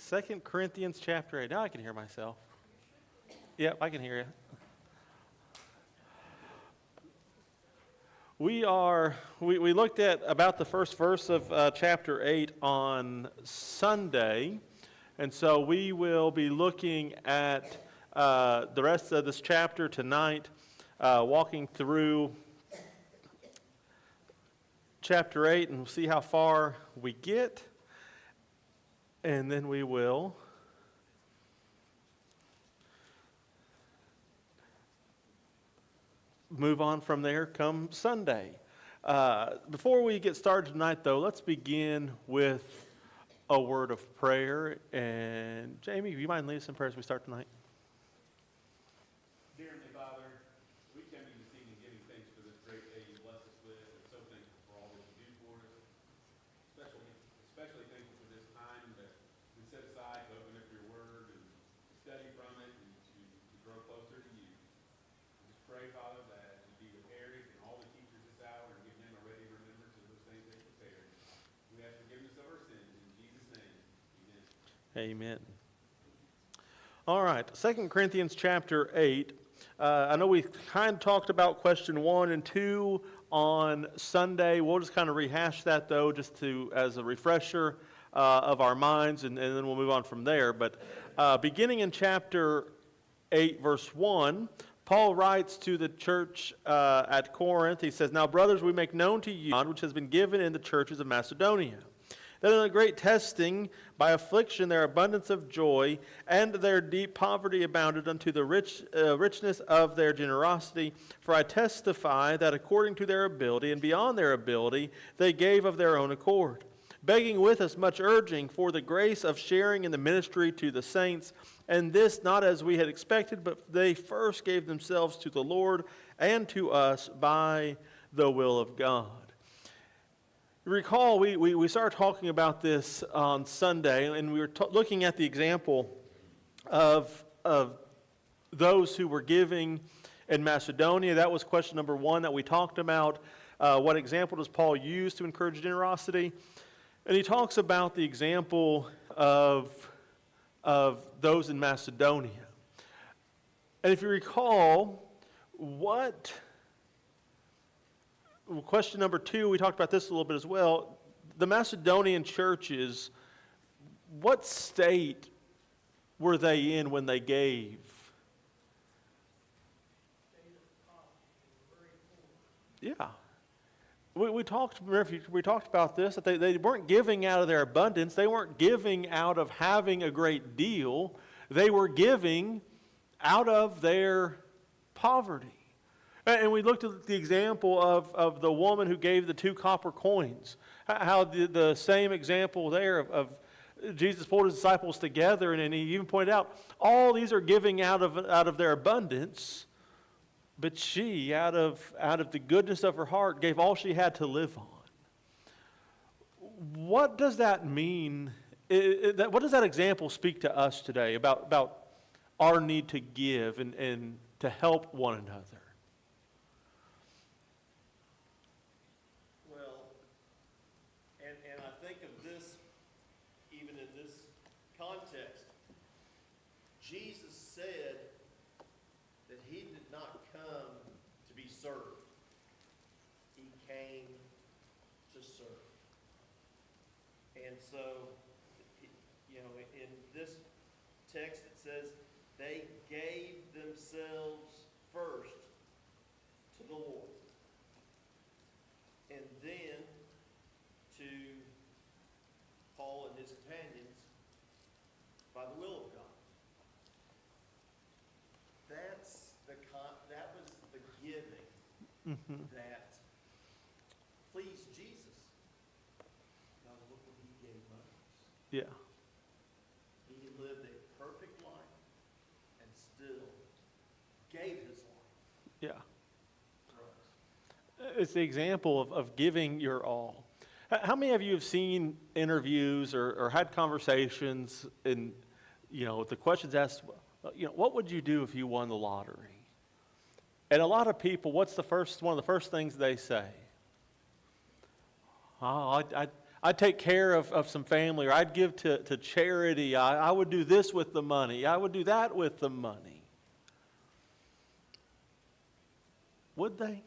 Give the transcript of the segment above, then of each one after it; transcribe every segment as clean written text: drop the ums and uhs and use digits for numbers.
2 Corinthians chapter 8. Now I can hear myself. Yep, I can hear you. We looked at about the first verse of chapter 8 on Sunday, and so we will be looking at the rest of this chapter tonight, walking through chapter 8, and we'll see how far we get, and then we will move on from there come Sunday. Before we get started tonight, though, let's begin with a word of prayer. And Jamie, do you mind leading us in prayer as we start tonight? Dear Heavenly Father, we come to you this evening giving thanks for this great day you bless us with, and so thankful for all that you do for us. Especially thankful for this time that we set aside to open up your word and study from it and to grow closer to you. We just pray, Father, that you be with Eric and all the teachers this hour and give them a ready remembrance of those things they prepared. We ask forgiveness of our sins in Jesus' name. Amen. Amen. All right, 2 Corinthians chapter 8. I know we kind of talked about question 1 and 2 on Sunday. We'll just kind of rehash that, though, just as a refresher of our minds, and then we'll move on from there. But beginning in chapter 8, verse 1, Paul writes to the church at Corinth. He says, "Now, brothers, we make known to you which has been given in the churches of Macedonia, that in the great testing, by affliction, their abundance of joy, and their deep poverty abounded unto the richness of their generosity. For I testify that according to their ability, and beyond their ability, they gave of their own accord, begging with us much urging for the grace of sharing in the ministry to the saints. And this not as we had expected, but they first gave themselves to the Lord and to us by the will of God." Recall, we started talking about this on Sunday, and we were looking at the example of those who were giving in Macedonia. That was question number 1 that we talked about. What example does Paul use to encourage generosity? And he talks about the example of those in Macedonia. And if you recall, question number 2, we talked about this a little bit as well. The Macedonian churches, what state were they in when they gave? Yeah. We talked about this, that they weren't giving out of their abundance. They weren't giving out of having a great deal. They were giving out of their poverty. And we looked at the example of the woman who gave the 2 copper coins. How the same example there of Jesus pulled his disciples together, and he even pointed out, all these are giving out of their abundance, but she, out of the goodness of her heart, gave all she had to live on. What does that mean? What does that example speak to us today about our need to give and to help one another? And I think of this, even in this context, Jesus said that he did not come to be served. He came to serve. And so, in this text it says, they gave themselves first to the Lord, and then to Paul and his companions by the will of God. That was the giving that pleased Jesus. Now look what he gave us. Yeah. He lived a perfect life and still gave his life. Yeah. For us. It's the example of giving your all. How many of you have seen interviews or had conversations and, the questions asked, what would you do if you won the lottery? And a lot of people, what's one of the first things they say? Oh, I'd take care of some family, or I'd give to charity. I would do this with the money. I would do that with the money. Would they?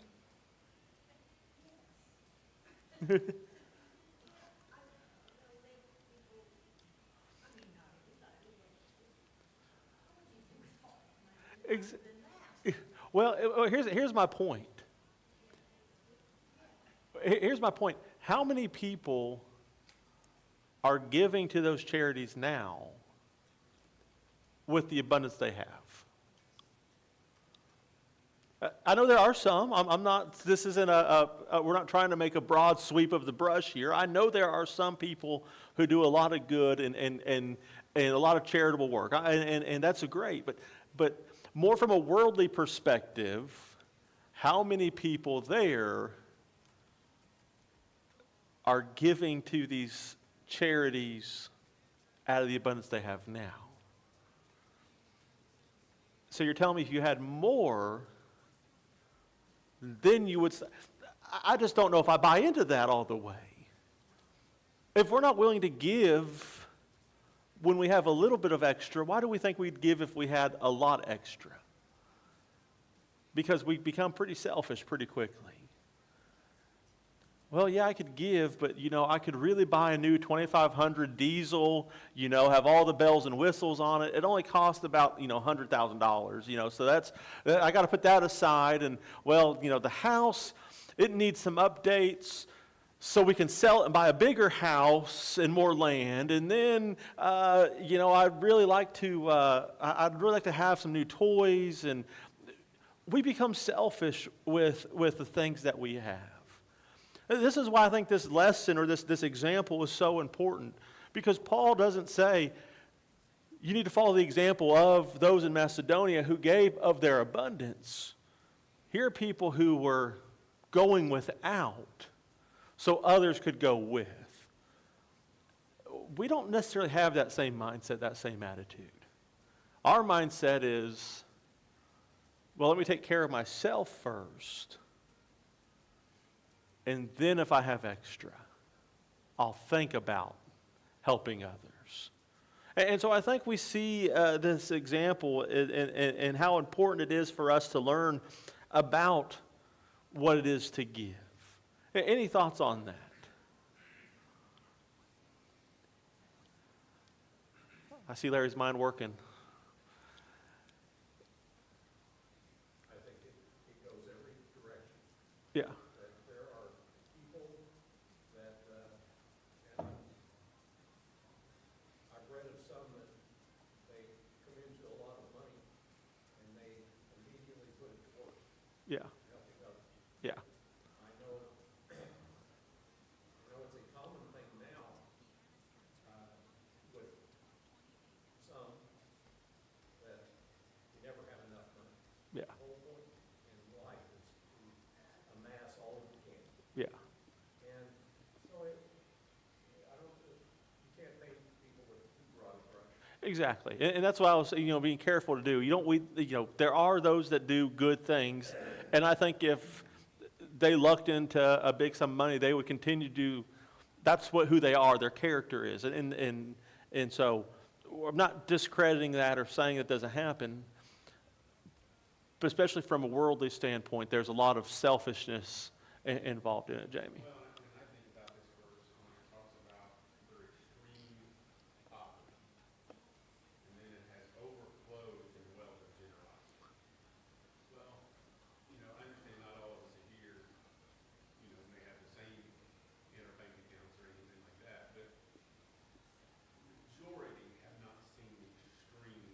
Ex- Well, here's my point. Here's my point. How many people are giving to those charities now with the abundance they have? I know there are some. I'm not, this isn't we're not trying to make a broad sweep of the brush here. I know there are some people who do a lot of good and a lot of charitable work. And that's great. But more from a worldly perspective, how many people there are giving to these charities out of the abundance they have now? So you're telling me if you had more, then you would. I just don't know if I buy into that all the way. If we're not willing to give when we have a little bit of extra, why do we think we'd give if we had a lot extra? Because we become pretty selfish pretty quickly. Well, yeah, I could give, but, I could really buy a new 2500 diesel, have all the bells and whistles on it. It only cost about, $100,000, so I got to put that aside. And, well, the house, it needs some updates so we can sell it and buy a bigger house and more land. And then, I'd really like to have some new toys. And we become selfish with the things that we have. This is why I think this lesson or this example is so important, because Paul doesn't say you need to follow the example of those in Macedonia who gave of their abundance. Here are people who were going without so others could go with. We don't necessarily have that same mindset, that same attitude. Our mindset is, well, let me take care of myself first. And then if I have extra, I'll think about helping others. And so I think we see this example and how important it is for us to learn about what it is to give. Any thoughts on that? I see Larry's mind working. I think it goes every direction. Yeah. There are people that, and I've read of some that they come into a lot of money and they immediately put it to work, Yeah. helping others. Yeah. I know, it's a common thing now with some that you never have enough money. Yeah. The whole point in life is to amass all that you can. Yeah. And so you can't paint people with too broad a brush. Exactly, and that's what I was, being careful to do. There are those that do good things, and I think if they lucked into a big sum of money, they would continue to do. That's who they are. Their character is, and so I'm not discrediting that or saying it doesn't happen. But especially from a worldly standpoint, there's a lot of selfishness involved in it, Jamie. Well, and I think about this verse when it talks about their extreme poverty, and then it has overflowed in wealth of generosity. Well, I understand not all of us here, may have the same bank accounts or anything like that, but the majority have not seen extreme.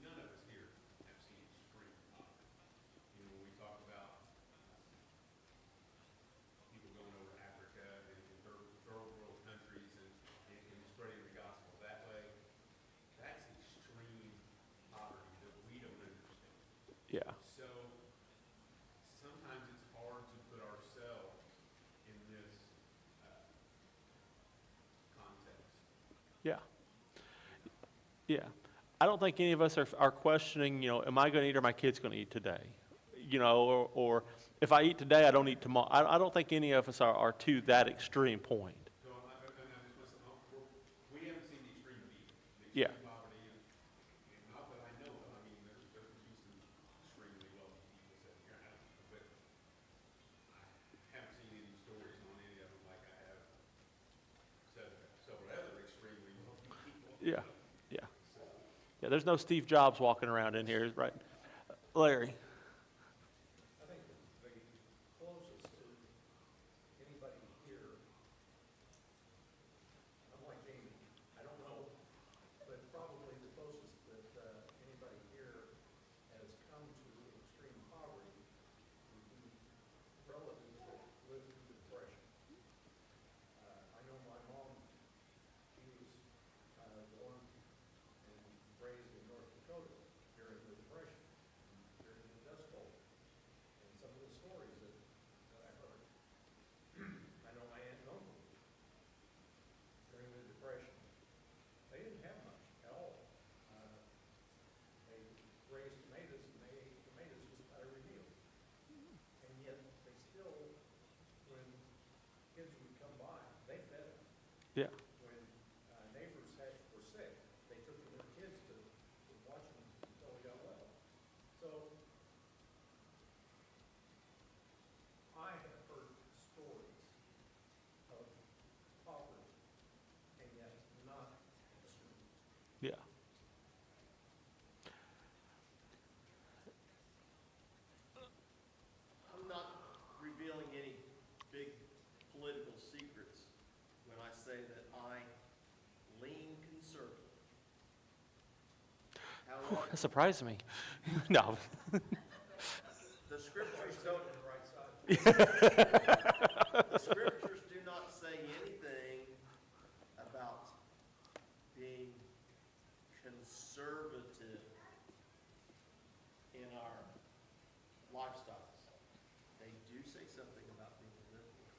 None of us here have seen extreme poverty. When we talk about people going over to Africa and third world countries and spreading the gospel that way, that's extreme poverty that we don't understand. Yeah. So sometimes it's hard to put ourselves in this context. Yeah. Yeah. I don't think any of us are questioning, am I going to eat or my kids going to eat today? Or if I eat today, I don't eat tomorrow. I don't think any of us are to that extreme point. So Yeah. extreme poverty, and not that I know of, I mean, there could be some extremely wealthy people sitting here, but I haven't seen any stories on any of them like I have several other extremely wealthy people. Yeah. Yeah. Yeah, there's no Steve Jobs walking around in here, right? Larry? I think the closest to anybody here, I'm like Jamie, I don't know, but probably the closest that anybody here has come to extreme poverty would be relatives that lived through the Depression. I know my mom, she was born and raised in North Dakota during the Depression, during the Dust Bowl. And some of the stories that I heard, I know my aunt and uncle during the Depression, they didn't have much at all. They raised tomatoes and they ate tomatoes just about every meal. And yet they still, when kids would come by, they fed them. Yeah. When neighbors were sick, they took their kids to watch them until they got well. So I have heard stories of poverty and yet not extreme. Yeah. I'm not revealing any big political secrets when I say that I lean conservative. Whew, However, that surprised me. No. the scriptures Don't don't, on the right side. the scriptures do not say anything about being conservative in our lifestyles. They do say something about being liberal.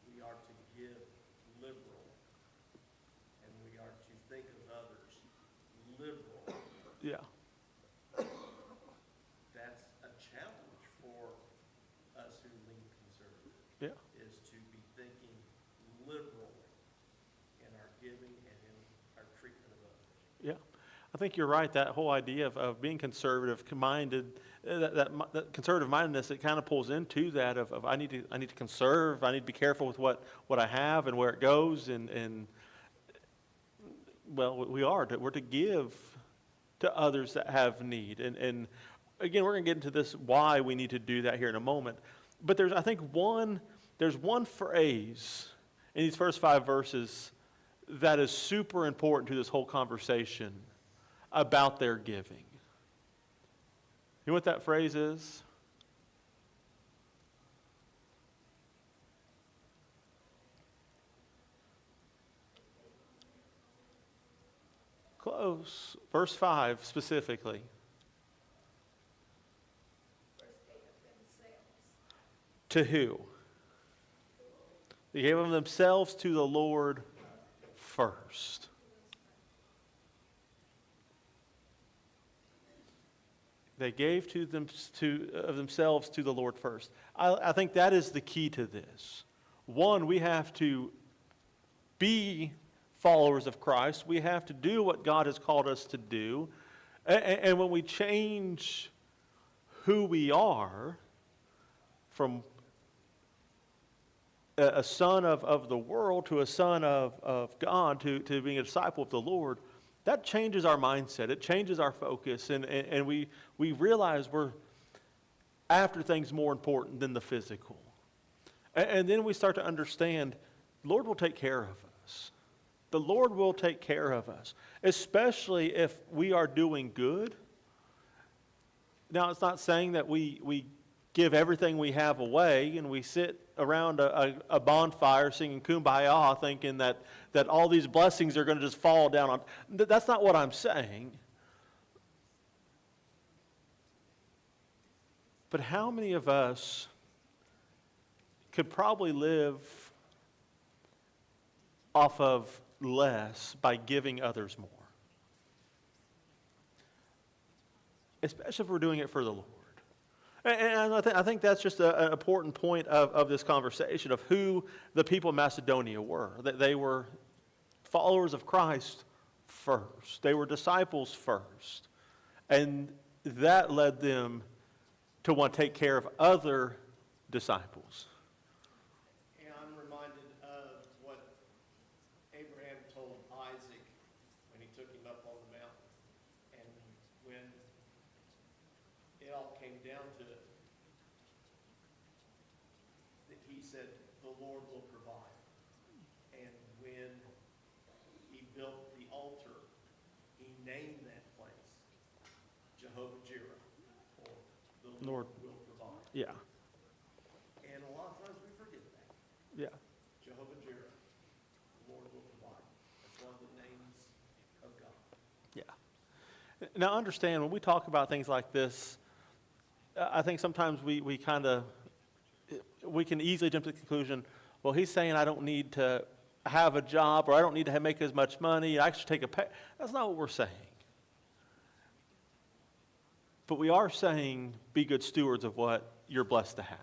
We are to give liberal, and we are to think of others liberal. Yeah. That's a challenge for us who lean conservative, Yeah. is to be thinking liberally in our giving and in our treatment of others. Yeah, I think you're right. That whole idea of being conservative minded, that conservative mindedness, it kind of pulls into that of I need to conserve. I need to be careful with what I have and where it goes. And well, we're to give to others that have need. And again, we're going to get into this why we need to do that here in a moment. But there's one phrase in these first 5 verses that is super important to this whole conversation about their giving. You know what that phrase is? Close. Verse 5 specifically. To who? They gave of themselves to the Lord first. They gave of themselves to the Lord first. I think that is the key to this. One, we have to be followers of Christ. We have to do what God has called us to do. And when we change who we are from a son of the world to a son of God, to being a disciple of the Lord, that changes our mindset. It changes our focus. And we realize we're after things more important than the physical. And then we start to understand the Lord will take care of us. The Lord will take care of us, especially if we are doing good. Now, it's not saying that we give everything we have away and we sit around a bonfire singing Kumbaya thinking that all these blessings are going to just fall down on. That's not what I'm saying. But how many of us could probably live off of less by giving others more? Especially if we're doing it for the Lord. And I think that's just an important point of this conversation of who the people of Macedonia were. That they were followers of Christ first. They were disciples first. And that led them to want to take care of other disciples. And I'm reminded of what Abraham told Isaac when he took him up on the mountain. And when it all came down to it, that he said, the Lord will provide. And when he built the altar, he named that place Jehovah Jireh, or the Lord will provide. Yeah, And a lot of times we forget that. yeah. Jehovah Jireh, the Lord will provide. That's one of the names of God. Yeah. Now, understand, when we talk about things like this, I think sometimes we can easily jump to the conclusion, well, he's saying I don't need to have a job, or I don't need to make as much money, I should take a pay. That's not what we're saying. But we are saying be good stewards of what you're blessed to have.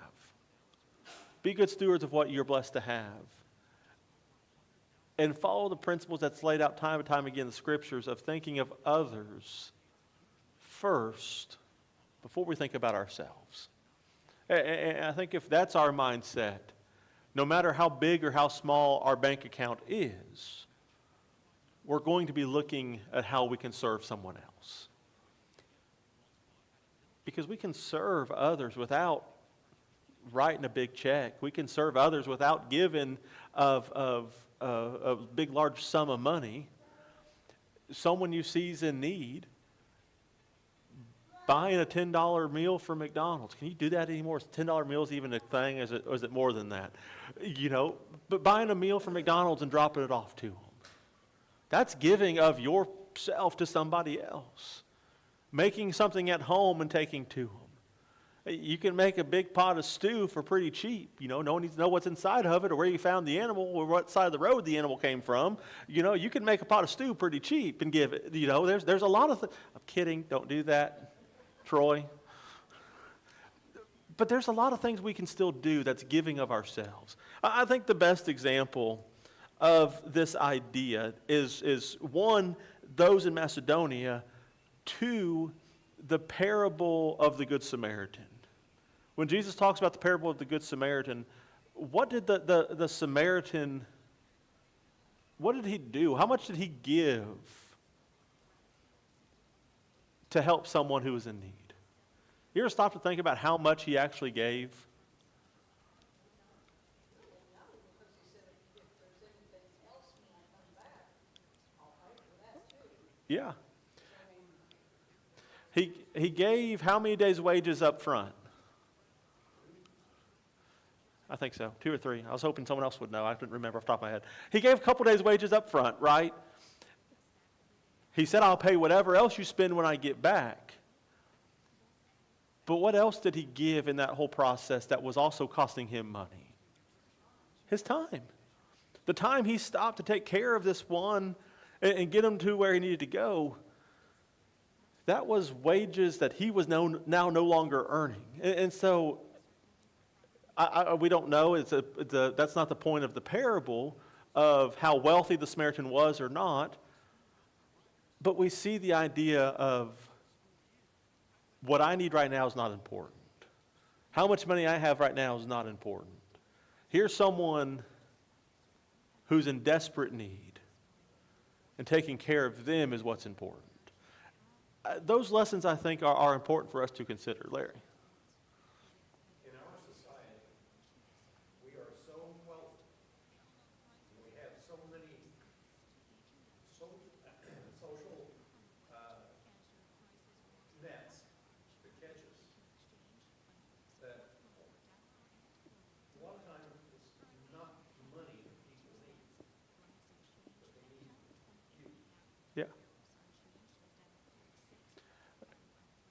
Be good stewards of what you're blessed to have. And follow the principles that's laid out time and time again in the scriptures of thinking of others first before we think about ourselves. And I think if that's our mindset, no matter how big or how small our bank account is, we're going to be looking at how we can serve someone else. Because we can serve others without writing a big check. We can serve others without giving a big, large sum of money. Someone you see is in need, buying a $10 meal from McDonald's. Can you do that anymore? Is $10 meals even a thing? Or is it more than that? You know, but buying a meal from McDonald's and dropping it off to them. That's giving of yourself to somebody else. Making something at home and taking to them. You can make a big pot of stew for pretty cheap. You know, no one needs to know what's inside of it or where you found the animal or what side of the road the animal came from. You know, you can make a pot of stew pretty cheap and give it. You know, there's a lot of things. I'm kidding. Don't do that, Troy. But there's a lot of things we can still do that's giving of ourselves. I think the best example of this idea is one, those in Macedonia, two, the parable of the Good Samaritan. When Jesus talks about the parable of the Good Samaritan, what did the Samaritan, what did he do? How much did he give to help someone who was in need? You ever stop to think about how much he actually gave? Yeah. He gave how many days' wages up front? I think so, 2 or 3. I was hoping someone else would know. I couldn't remember off the top of my head. He gave a couple days' wages up front, right? He said, I'll pay whatever else you spend when I get back. But what else did he give in that whole process that was also costing him money? His time. The time he stopped to take care of this one and get him to where he needed to go, that was wages that he was now no longer earning. And so we don't know. That's not the point of the parable of how wealthy the Samaritan was or not. But we see the idea of what I need right now is not important. How much money I have right now is not important. Here's someone who's in desperate need, and taking care of them is what's important. Those lessons, I think, are important for us to consider. Larry? In our society, we are so wealthy, and we have so many social nets to catch us, that a lot of times it's not money that people need, but they need you. Yeah.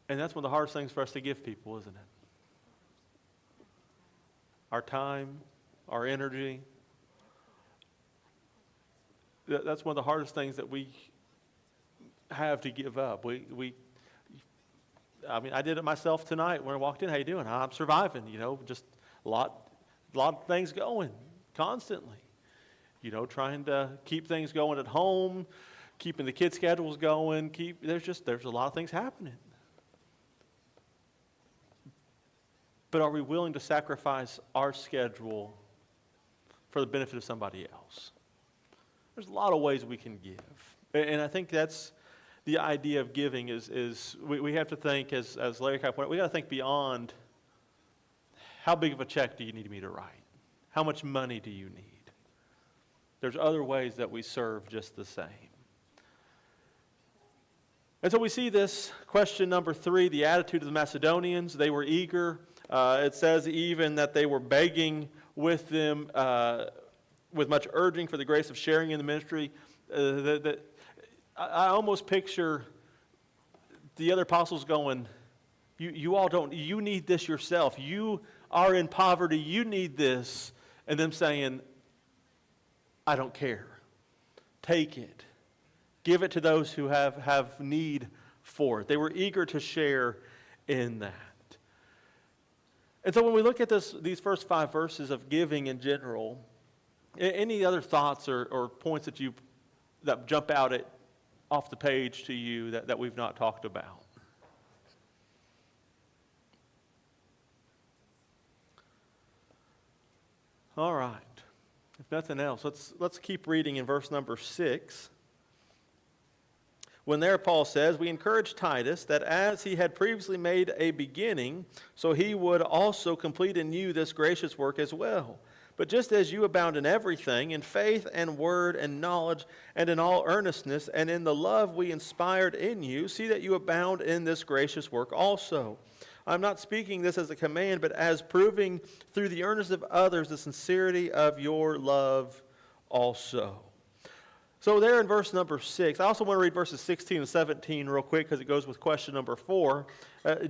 And that's one of the hardest things for us to give people, isn't it? Our time, our energy. That's one of the hardest things that we have to give up. I did it myself tonight when I walked in. How you doing? I'm surviving, just a lot of things going constantly. Trying to keep things going at home, keeping the kid schedules going, there's a lot of things happening. But are we willing to sacrifice our schedule for the benefit of somebody else? There's a lot of ways we can give. And I think that's the idea of giving is we have to think, as Larry kind of pointed out, we got to think beyond how big of a check do you need me to write? How much money do you need? There's other ways that we serve just the same. And so we see this question number 3, the attitude of the Macedonians. They were eager. It says even that they were begging with them, with much urging for the grace of sharing in the ministry. I almost picture the other apostles going, you all don't, you need this yourself. You are in poverty, you need this. And them saying, I don't care. Take it. Give it to those who have need for it. They were eager to share in that. And so when we look at these first 5 verses of giving in general, any other thoughts or points that jump out off the page to you that we've not talked about? All right. If nothing else, let's keep reading in verse number 6. When there Paul says, we encourage Titus that as he had previously made a beginning, so he would also complete in you this gracious work as well. But just as you abound in everything, in faith and word and knowledge, and in all earnestness, and in the love we inspired in you, see that you abound in this gracious work also. I'm not speaking this as a command, but as proving through the earnestness of others the sincerity of your love also. So there in verse number 6, I also want to read verses 16 and 17 real quick because it goes with question number 4.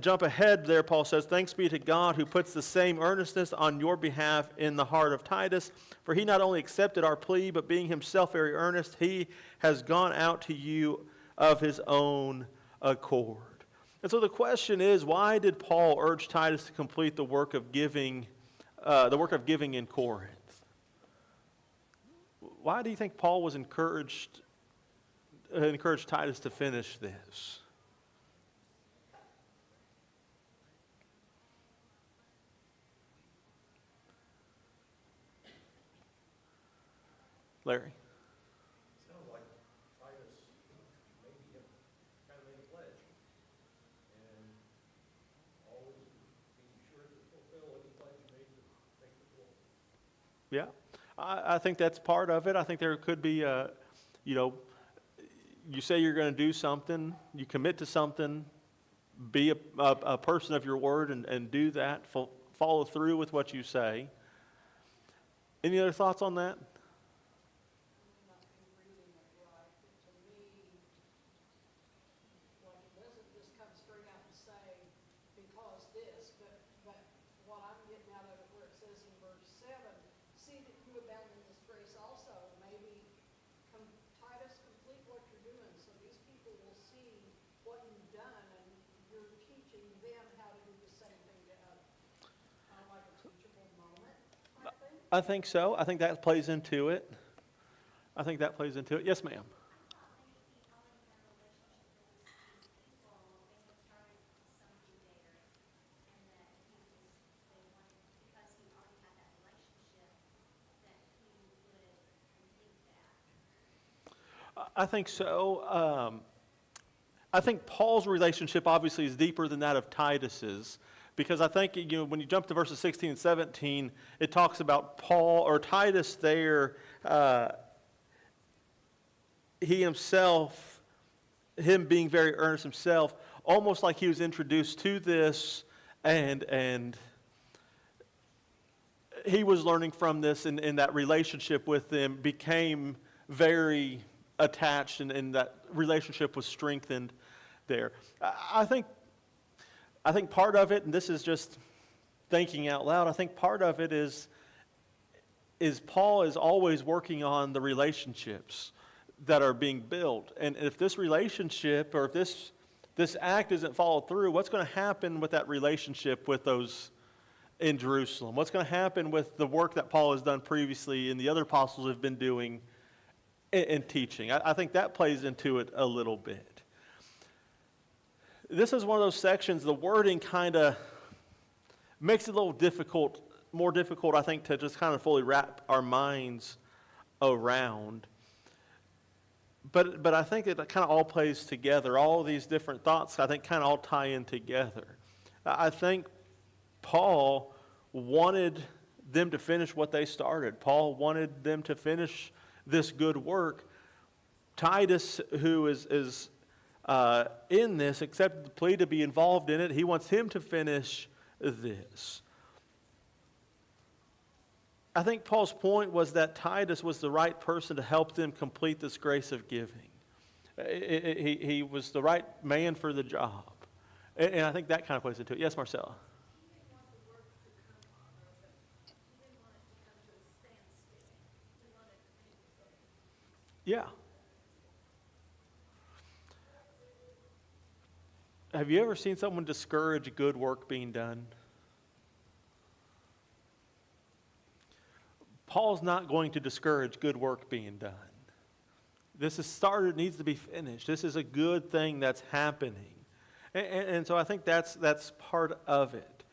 Jump ahead there, Paul says, thanks be to God who puts the same earnestness on your behalf in the heart of Titus. For he not only accepted our plea, but being himself very earnest, he has gone out to you of his own accord. And so the question is, why did Paul urge Titus to complete the work of giving in Corinth? Why do you think Paul was encouraged Titus to finish this? Larry? Sounds like Titus maybe kind of made a pledge, and always being sure to fulfill any pledge you made to take the glory. Yeah, I think that's part of it. I think there could be, you say you're going to do something, you commit to something, be a person of your word and do that, follow through with what you say. Any other thoughts on that? Not be reading it right, but to me, well, it doesn't just come straight out and say, because this, but what I'm getting out of it where it says in verse 7, see that you abound in this grace also. Maybe Titus, complete what you're doing so these people will see what you've done and you're teaching them how to do the same thing to others. Kind of like a teachable moment, I think. I think so. I think that plays into it. Yes, ma'am. I think so. I think Paul's relationship obviously is deeper than that of Titus's, because I think when you jump to verses 16 and 17, it talks about Paul or Titus there. He himself, him being very earnest himself, almost like he was introduced to this, and he was learning from this, and that relationship with them became very attached, and that relationship was strengthened there. I think part of it, and this is just thinking out loud, I think part of it is Paul is always working on the relationships that are being built. And if this relationship or if this act isn't followed through, what's going to happen with that relationship with those in Jerusalem? What's going to happen with the work that Paul has done previously and the other apostles have been doing and teaching. I think that plays into it a little bit. This is one of those sections, the wording kind of makes it a little difficult, more difficult, I think, to just kind of fully wrap our minds around. But I think it kind of all plays together. All of these different thoughts, I think, kind of all tie in together. I think Paul wanted them to finish what they started. Paul wanted them to finish this good work. Titus, who is in this, accepted the plea to be involved in it. He wants him to finish this. I think Paul's point was that Titus was the right person to help them complete this grace of giving. He was the right man for the job. And I think that kind of plays into it. Yes, Marcella? He didn't want the work to come on, but he didn't want it to come to a standstill. He wanted it to keep going. Yeah. Have you ever seen someone discourage good work being done? Paul's not going to discourage good work being done. This is started, needs to be finished. This is a good thing that's happening. And so I think that's part of it.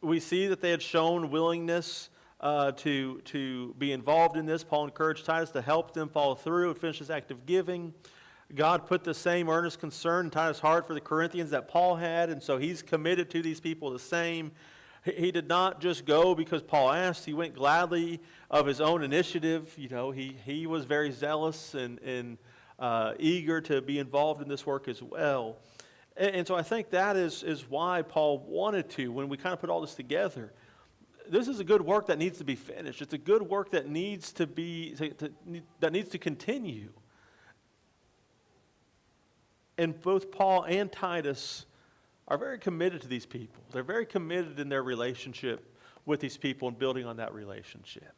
We see that they had shown willingness to be involved in this. Paul encouraged Titus to help them follow through and finish this act of giving. God put the same earnest concern in Titus' heart for the Corinthians that Paul had, and so he's committed to these people the same. He did not just go because Paul asked. He went gladly of his own initiative. You know, he was very zealous and eager to be involved in this work as well. And so I think that is why Paul wanted to, when we kind of put all this together. This is a good work that needs to be finished. It's a good work that needs to be that needs to continue. And both Paul and Titus are very committed to these people. They're very committed in their relationship with these people and building on that relationship.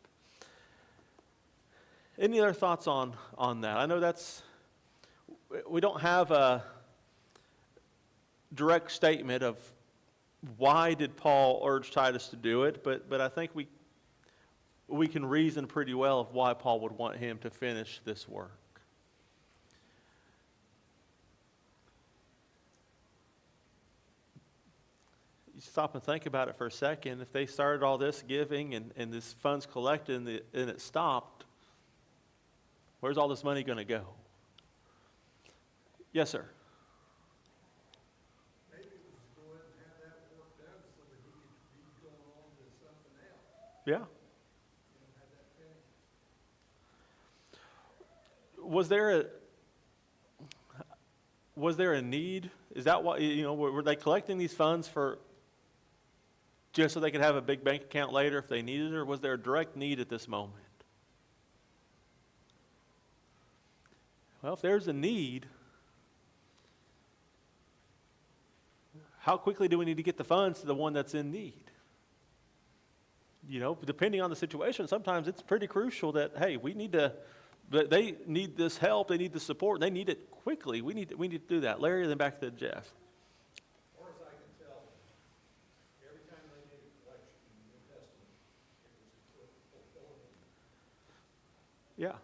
Any other thoughts on that? I know we don't have a direct statement of why did Paul urge Titus to do it, but I think we can reason pretty well of why Paul would want him to finish this work. You stop and think about it for a second. If they started all this giving and this funds collected and it stopped, where's all this money going to go? Yes, sir. Maybe it was to go ahead and have that work done so that he could be going on to something else, Yeah. have that finished. Was there a need? Is that why, were they collecting these funds for just so they could have a big bank account later if they needed it, or was there a direct need at this moment? Well, if there's a need, how quickly do we need to get the funds to the one that's in need? Depending on the situation, sometimes it's pretty crucial that, hey, they need this help, they need the support, and they need it quickly. We need to do that. Larry, then back to Jeff. As far as I can tell, every time they made a collection in the New Testament, it was to fulfill a need. Yeah.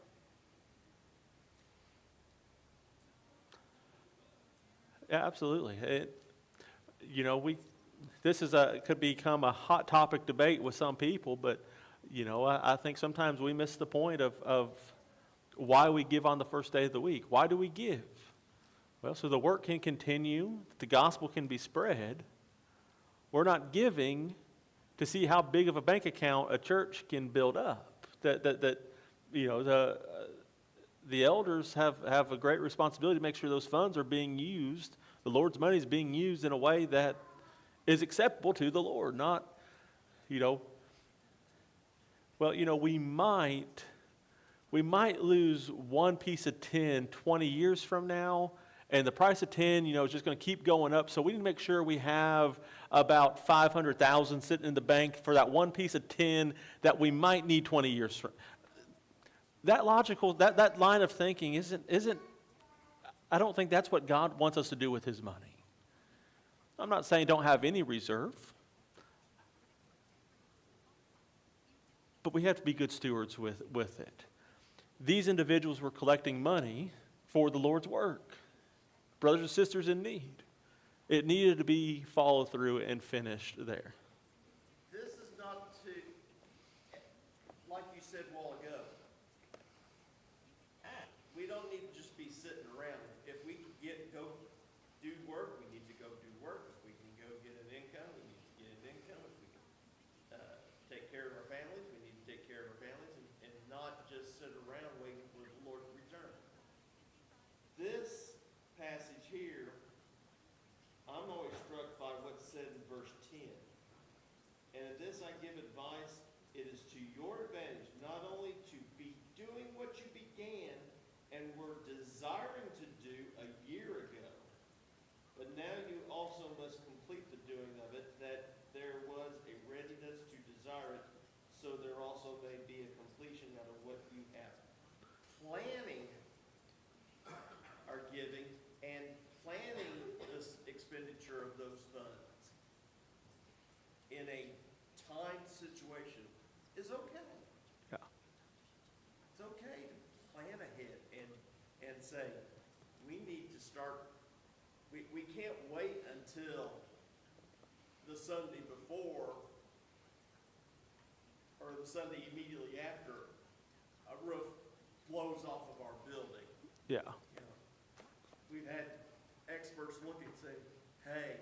Yeah, absolutely. This could become a hot topic debate with some people, but I think sometimes we miss the point of why we give on the first day of the week. Why do we give? Well, so the work can continue, the gospel can be spread. We're not giving to see how big of a bank account a church can build up. The elders have a great responsibility to make sure those funds are being used, the Lord's money is being used in a way that is acceptable to the Lord, not, we might lose one piece of tin 20 years from now, and the price of tin, is just going to keep going up, so we need to make sure we have about $500,000 sitting in the bank for that one piece of tin that we might need 20 years from. That line of thinking isn't, I don't think that's what God wants us to do with his money. I'm not saying don't have any reserve. but we have to be good stewards with it. These individuals were collecting money for the Lord's work. Brothers and sisters in need. It needed to be followed through and finished there. This is not to, like you said a while ago, we don't need to just be sitting around. If we can go do work, we need to go do work. If we can go get an income, we need to get an income. If we can take care of our families, we need to take care of our families and not just sit around waiting for the Lord to return. This passage here, I'm always struck by what's said in verse 10. And in this I give advice, it is to your advantage not only to be doing what you began and were desiring to do a year ago, but now you also must complete the doing of it, that there was a readiness to desire it, so there also may be a completion out of what you have planning are giving and planning this expenditure of those funds in a timed situation is okay. Yeah. It's okay to plan ahead and say, we need to start, we can't wait until the Sunday before or the Sunday immediately after a roof blows off of our building. Yeah. You know, we've had experts look and say, hey,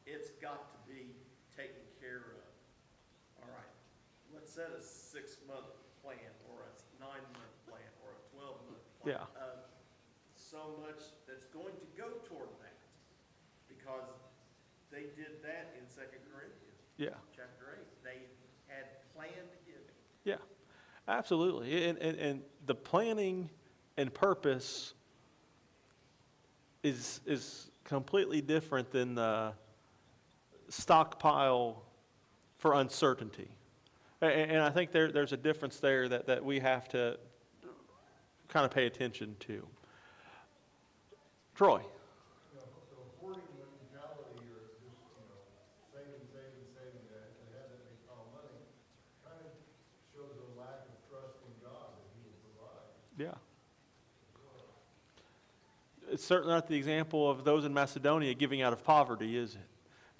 it's got to be taken care of. All right, let's set a 6-month plan or a 9-month plan or a 12-month plan. Yeah. So much that's going to go toward that because they did that in 2 Corinthians Yeah. chapter 8. They had planned giving. Yeah. Absolutely. And the planning and purpose is completely different than the stockpile for uncertainty. And I think there's a difference there that we have to kind of pay attention to. Troy. So hoarding mentality or just, saving, to have that big pile of money, kind of shows a lack of trust in God that He will provide. Yeah. It's certainly not the example of those in Macedonia giving out of poverty, is it?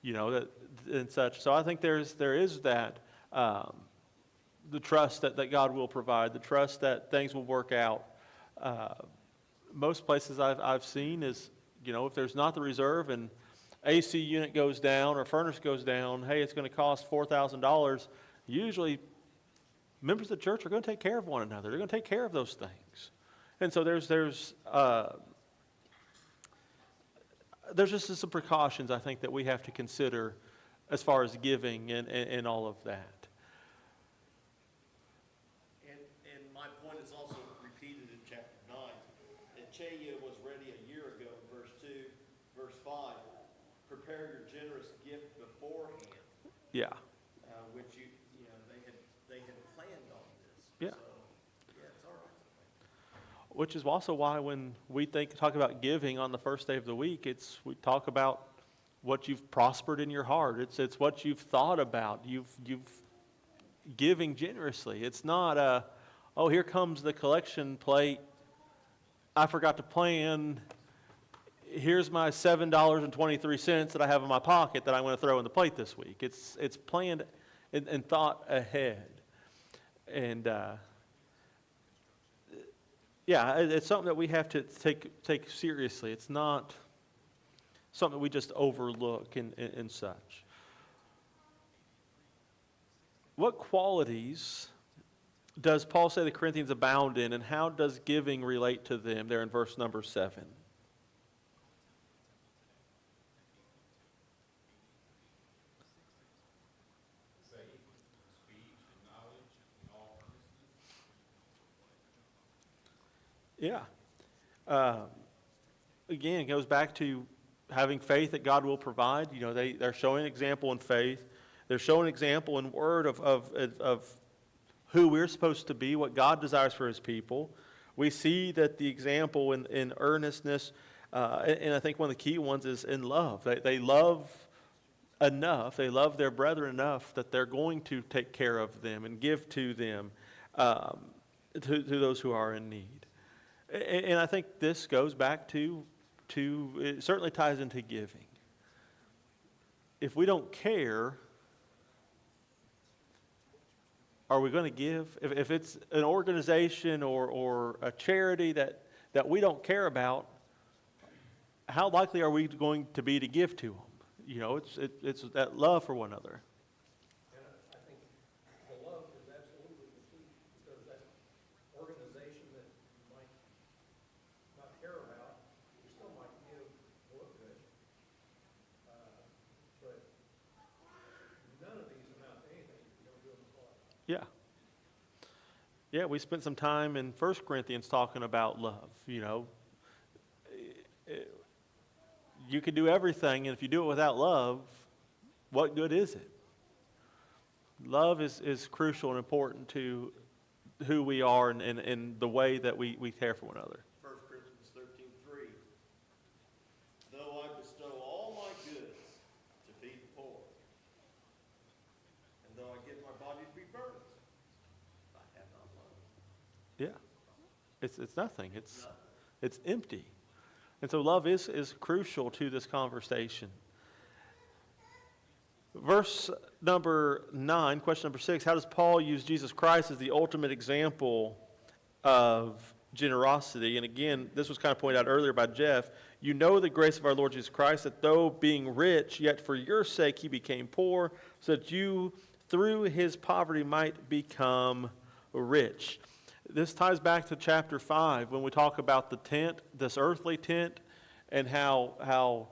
That and such. So I think there is that, the trust that God will provide, the trust that things will work out. Most places I've seen is, if there's not the reserve and AC unit goes down or furnace goes down, hey, it's going to cost $4,000. Usually, members of the church are going to take care of one another. They're going to take care of those things. And so there's just some precautions, I think, that we have to consider as far as giving and all of that. And my point is also repeated in chapter 9. That Cheia was ready a year ago in verse 2, verse 5. Prepare your generous gift beforehand. Yeah. Which they had planned on this. Yeah. So, yeah, it's all right. Which is also why when we talk about giving on the first day of the week, we talk about what you've prospered in your heart. It's what you've thought about. You've giving generously. It's not here comes the collection plate. I forgot to plan. Here's my $7.23 that I have in my pocket that I'm going to throw in the plate this week. It's planned and thought ahead. And it's something that we have to take seriously. It's not something we just overlook and such. What qualities does Paul say the Corinthians abound in, and how does giving relate to them there in verse number 7? Yeah. Again, it goes back to having faith that God will provide. They're showing an example in faith. They're showing an example in word of who we're supposed to be, what God desires for His people. We see that the example in earnestness, and I think one of the key ones is in love. They love enough, they love their brethren enough that they're going to take care of them and give to them, to those who are in need. And I think this goes back to it certainly ties into giving. If we don't care, are we going to give? If it's an organization or a charity that we don't care about, how likely are we going to be to give to them? You know, it's that love for one another. And I think the love is absolutely the key, because that organization that you might not care about, you still might give to look good. But none of these amount to anything if you don't do them for love. Yeah. Yeah, we spent some time in 1 Corinthians talking about love. You know, you can do everything, and if you do it without love, what good is it? Love is crucial and important to who we are and the way that we care for one another. 1 Corinthians 13:3. Though I bestow all my goods to feed the poor, and though I give my body to be burned, I have not love. Yeah, it's nothing. It's empty. And so love is crucial to this conversation. Verse number 9, question number 6, how does Paul use Jesus Christ as the ultimate example of generosity? And again, this was kind of pointed out earlier by Jeff. You know the grace of our Lord Jesus Christ, that though being rich, yet for your sake he became poor, so that you through his poverty might become rich. This ties back to chapter 5 when we talk about the tent, this earthly tent, and how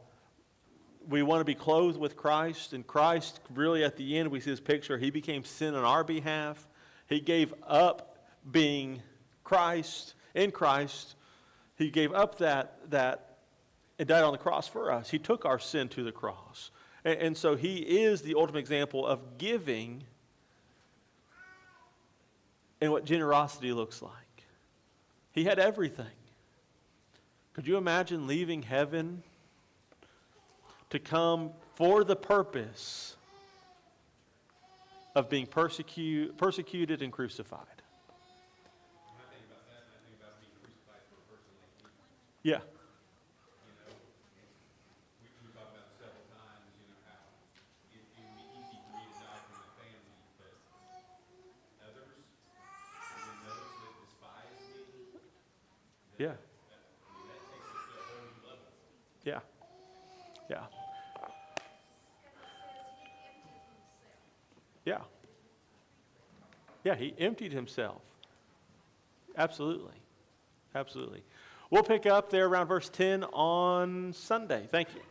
we want to be clothed with Christ. And Christ, really at the end, we see this picture. He became sin on our behalf. He gave up being Christ, in Christ. He gave up that and died on the cross for us. He took our sin to the cross. And so he is the ultimate example of giving and what generosity looks like. He had everything. Could you imagine leaving heaven to come for the purpose of being persecuted and crucified? When I think about that, and I think about being crucified for a person like me, Yeah. you know, we talked about it several times, you know, how it would be easy for me to die for my family, but others, and then those that despise me, Yeah. I mean, that takes us to a whole new level. Yeah. Yeah. Yeah. Yeah, he emptied himself. Absolutely. Absolutely. We'll pick up there around verse 10 on Sunday. Thank you.